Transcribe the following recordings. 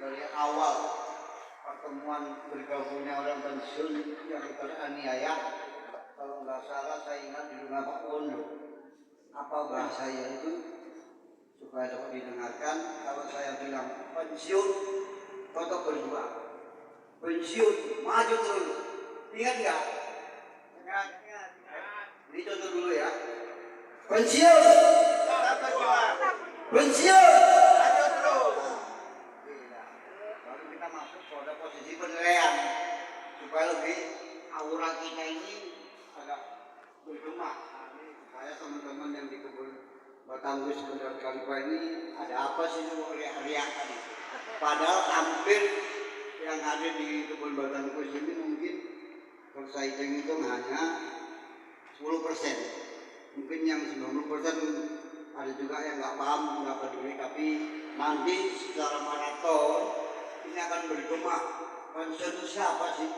dari awal pertemuan bergabungnya orang pensiun yang teraniaya. Kalau nggak salah saya ingat di rumah Pak Wondo. Apa bahasanya itu supaya dapat didengarkan? Kalau saya bilang pensiun, tetap berjuang. Pensiun, maju terus. Ingat nggak? Ingat. Ini contoh dulu ya. Pensiun, tetap berjuang. Pensiun, maju terus. Baru kita masuk pada posisi penilaian supaya lebih aura kita ini agak bergema. Supaya teman-teman yang di kebun Batangus Benar Kalipa ini ada apa sih riak-riak tadi? Padahal hampir yang hadir di kebun Batangus ini mungkin kalau saya hitung hanya 10%. Mungkin yang 90% ada juga yang nggak paham, nggak peduli, tapi nanti secara maraton ini akan bergema. Pensiun itu siapa sih?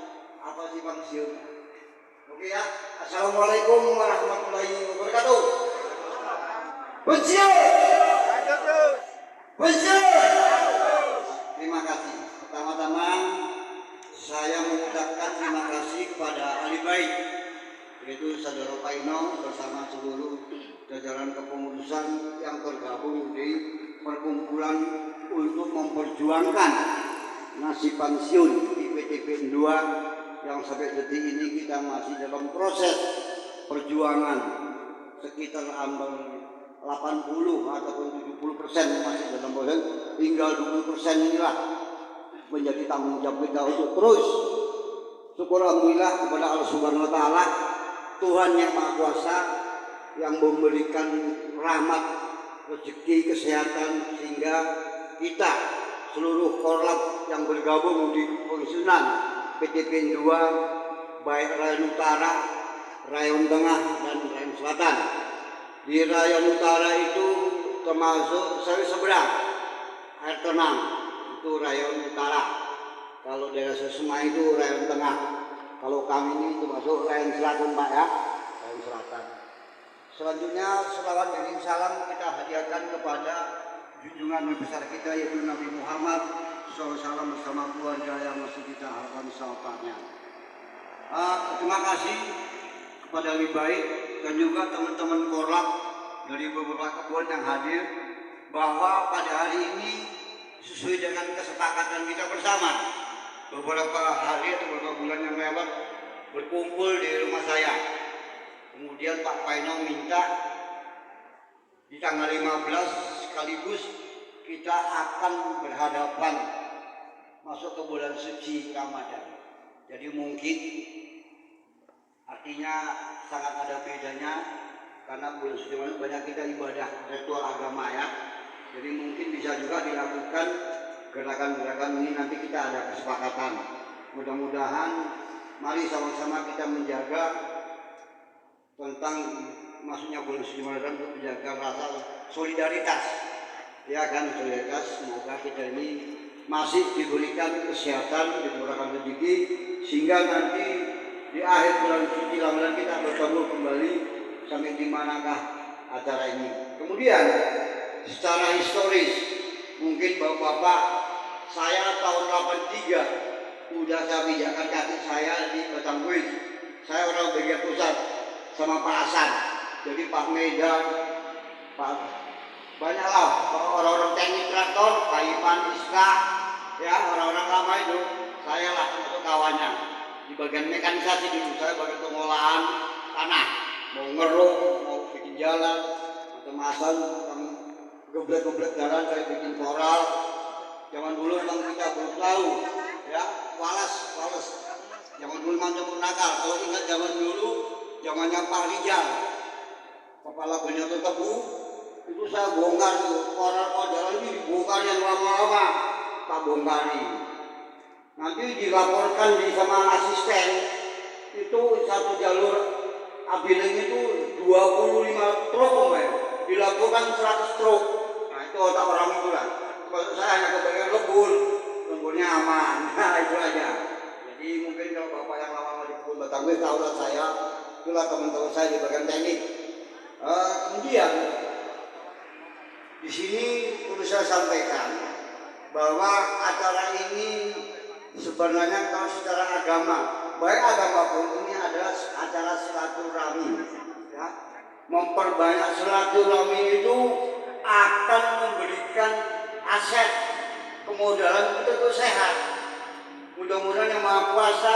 Apa sih pensiun? Oke ya. Assalamualaikum warahmatullahi wabarakatuh. Pensiun. Pensiun. Terima kasih. Pertama-tama saya mengucapkan terima kasih kepada ahli baik, yaitu Saudara Paino bersama seluruh jajaran kepengurusan yang tergabung di perkumpulan untuk memperjuangkan nasib pensiun di PTPN 2 yang sampai detik ini kita masih dalam proses perjuangan. Sekitar hampir 80 ataupun 70% masih dalam proses, tinggal 20% inilah menjadi tanggung jawab kita untuk terus. Syukur alhamdulillah kepada Allah Subhanahu wa taala, Tuhan yang Maha Kuasa yang memberikan rahmat, rezeki, kesehatan sehingga kita seluruh korlap yang bergabung di pensiunan PTPN 2 baik Rayon Utara, Rayon Tengah dan Rayon Selatan. Di Rayon Utara itu termasuk Sari Seberang, Air Tenang itu Rayon Utara. Kalau daerah Sesema itu Rayon Tengah. Kalau kami ini termasuk Rayon Selatan Pak ya, Rayon Selatan. Selanjutnya selawat dan salam kita hadiahkan kepada junjungan besar kita yaitu Nabi Muhammad SAW bersama keluarga yang masih kita harapkan sahabatnya. Terima kasih kepada Ahli Baik dan juga teman-teman korlap dari beberapa kebun yang hadir bahwa pada hari ini sesuai dengan kesepakatan kita bersama beberapa hari atau beberapa bulan yang lewat berkumpul di rumah saya. Kemudian Pak Paino minta di tanggal 15 sekaligus kita akan berhadapan masuk ke bulan suci Ramadan. Jadi mungkin artinya sangat ada bedanya karena bulan suci Ramadan banyak kita ibadah ritual agama ya. Jadi mungkin bisa juga dilakukan gerakan-gerakan ini, nanti kita ada kesepakatan. Mudah-mudahan mari sama-sama kita menjaga tentang masuknya bulan suci Ramadan untuk menjaga rasa solidaritas. Ya kan, solidaritas. Semoga kita ini masih diberikan kesehatan, diberikan rezeki sehingga nanti di akhir bulan suci Ramadan kita bertemu kembali sampai di manakah acara ini. Kemudian secara historis mungkin Bapak-bapak, saya tahun 83 udah saya pijakkan kaki saya di Batangus. Saya orang bagian pusat sama Pak Hasan, jadi Pak Medan, Pak banyaklah orang-orang teknik traktor, Pak Ipan Iska, ya orang-orang lama itu. Saya lah untuk kawannya di bagian mekanisasi dulu, saya bagian pengolahan tanah, mau ngeruk, mau bikin jalan, macam-macam, kami geblek-geblek jalan, saya bikin koral. Zaman dulu memang kita belum tahu, ya walas. Zaman dulu macam nakal. Kalau ingat zaman dulu, zamannya Pak Rijal, kepala Benyato Tebu, itu saya bongkar tuh koral jalan ini, dibongkar yang lama-lama, tak bongkari. Nanti dilaporkan di sama asisten, itu satu jalur Abiling itu 25 truk, dilakukan 100 truk. Nah itu otak orang itu lah. Maksud saya hanya kebagian lemburnya aman. Nah itu aja. Jadi mungkin kalau bapak yang lama di kebun Batangus tahu lah saya, itulah teman-teman saya di bagian teknik. Kemudian di sini perlu saya sampaikan bahwa acara ini sebenarnya kalau secara agama, baik agama pun ini adalah acara silaturahmi. Ya. Memperbanyak silaturahmi itu akan memberikan aset kemodalan kita itu sehat. Mudah-mudahan yang Maha Kuasa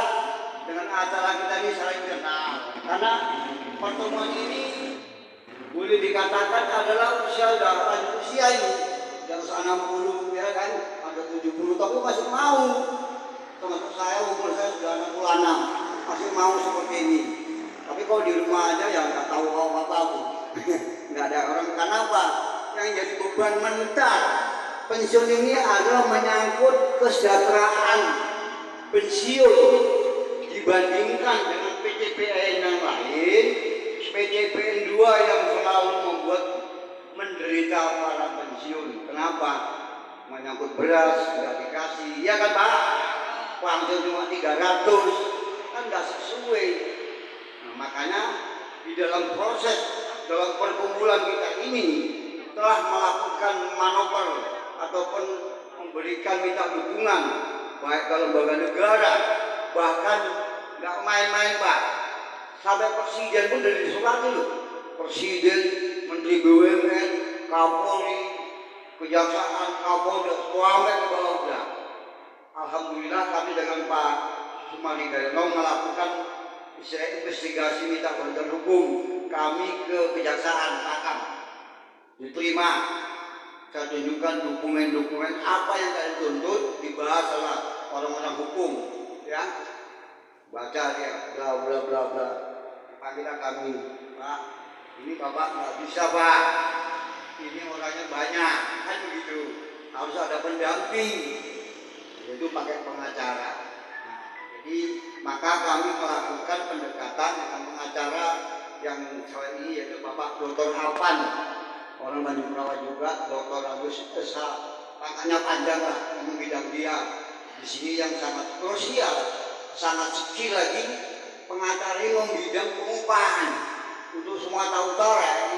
dengan acara kita ini saling kenal. Karena pertemuan ini boleh dikatakan adalah usia lanjut usia ini. Yang 60 ya kan, ada 70 tapi masih mau. Termasuk saya, umur saya sudah 66, masih mau seperti ini. Tapi kalau di rumah aja ya nggak tahu apa-apa. Nggak ada orang. Kenapa? Yang jadi beban mental pensiun ini adalah menyangkut kesejahteraan pensiun dibandingkan dengan PTPN yang lain. PTPN 2 yang selalu membuat menderita para pensiun. Kenapa? Menyangkut beras nggak dikasih, ya kan Pak? Pensiun cuma 300, kan nggak sesuai. Nah, makanya di dalam proses, dalam perkumpulan kita ini telah melakukan manuver ataupun memberikan minta dukungan baik ke lembaga negara, bahkan nggak main-main Pak, sampai presiden pun dari disulati loh. Presiden, Menteri BUMN, Kapolri, Kejaksaan, Kapolda, sampai ke bawah. Alhamdulillah kami dengan Pak Sumari Gayono melakukan investigasi minta bantuan hukum kami ke Kejaksaan Pakam. Diterima, saya tunjukkan dokumen-dokumen apa yang kalian tuntut, dibahas oleh orang-orang hukum, ya. Baca dia, bla bla bla bla. Panggillah kami, Pak, ini Bapak nggak bisa Pak, ini orangnya banyak, kan begitu. Harus ada pendamping, yaitu pakai pengacara. Nah, jadi maka kami melakukan pendekatan dengan pengacara yang saya ini yaitu Bapak Dr. Alpan, orang Bandung Rawa juga, Dr. Agus Esa, makanya panjang lah ngomong bidang dia. Di sini yang sangat krusial, sangat skill lagi, pengacara ini membidang pengupahan. Untuk semua tahu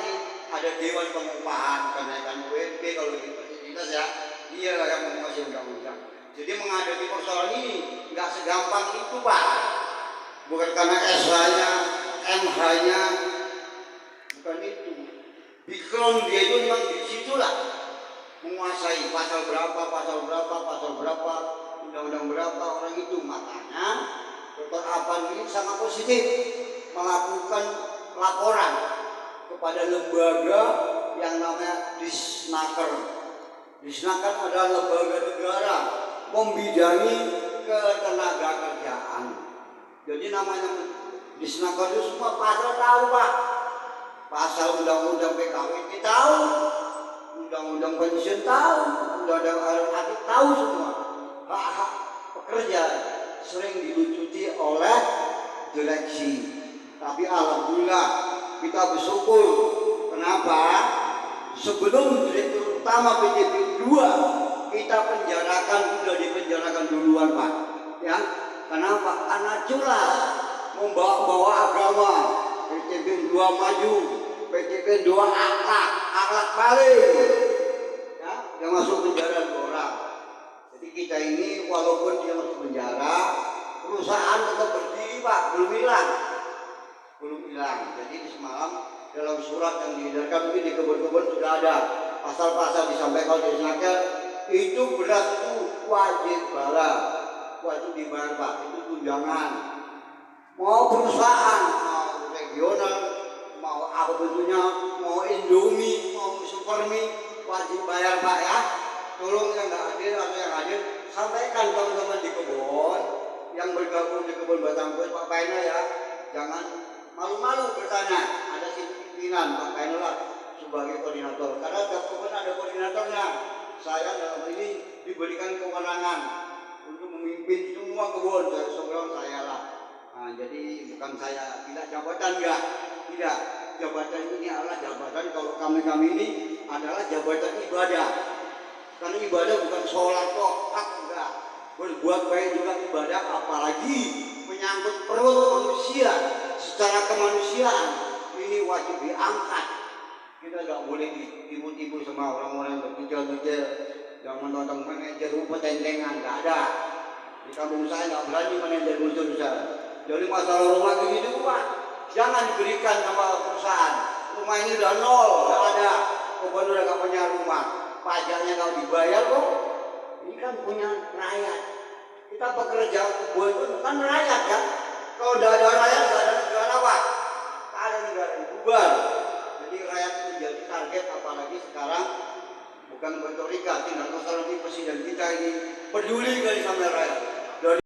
ini ada Dewan Pengupahan kenaikan UMP kalau di universitas ya, dia yang menguasai undang-undang. Jadi menghadapi persoalan ini nggak segampang itu Pak. Bukan karena SH-nya, MH-nya, bukan itu. Background dia itu memang di situlah menguasai pasal berapa, undang-undang berapa orang itu. Makanya Dr. Apan ini sangat positif melakukan laporan kepada lembaga yang namanya Disnaker. Disnaker adalah lembaga negara membidangi ketenaga kerjaan. Jadi namanya Disnaker itu semua pasal tahu Pak. Pasal undang-undang PKWT tahu, undang-undang pensiun tahu, undang-undang aktif tahu semua. Hak-hak pekerja sering dilucuti oleh direksi. Tapi alhamdulillah kita bersyukur. Kenapa? Sebelum direktur utama PTP 2 kita penjarakan, sudah dipenjarakan duluan Pak. Ya, kenapa? Karena jelas membawa agama. PTP 2 maju, PTP 2 akhlak balik. Ya, yang masuk penjara 2 orang. Jadi kita ini walaupun dia masuk penjara, perusahaan tetap berdiri Pak, belum hilang. Jadi semalam dalam surat yang diedarkan mungkin di kebun-kebun sudah ada pasal-pasal disampaikan oleh Disnaker, itu beras itu wajib wajib dibayar Pak, itu tunjangan. Mau perusahaan, mau regional, mau apa bentuknya, mau Indomie, mau Supermie, wajib bayar Pak ya. Tolong yang nggak hadir atau yang hadir sampaikan teman-teman di kebun yang bergabung di kebun Batang Bus Pak Paino ya, jangan malu-malu bertanya. Ada pimpinan Pak Paino lah sebagai koordinator, karena tiap kebun ada koordinatornya. Saya dalam ini diberikan kewenangan untuk memimpin semua kebun, dari seorang saya lah. Nah, jadi bukan saya tidak jabatan enggak, tidak. Jabatan ini adalah jabatan, kalau kami ini adalah jabatan ibadah. Karena ibadah bukan sholat kok, enggak. Berbuat baik juga ibadah, apalagi menyangkut perut manusia secara kemanusiaan ini wajib diangkat. Kita nggak boleh ditipu-tipu sama orang-orang yang berkecil-kecil. Jangan nonton manajer rumput tentengan, nggak ada. Di kampung saya nggak berani manajer unsur saya. Jadi masalah rumah begitu Pak, jangan diberikan sama perusahaan. Rumah ini udah nol, nggak ada. Gubernur udah nggak punya rumah, pajaknya nggak dibayar kok. Ini kan punya rakyat. Kita bekerja, gubernur kan rakyat kan. Kalau udah ada rakyat, nggak ada negara Pak. Nggak ada negara, bubar. Jadi rakyat itu jadi target, apalagi sekarang bukan retorika, tinggal masalah ini presiden kita ini peduli kali sama rakyat.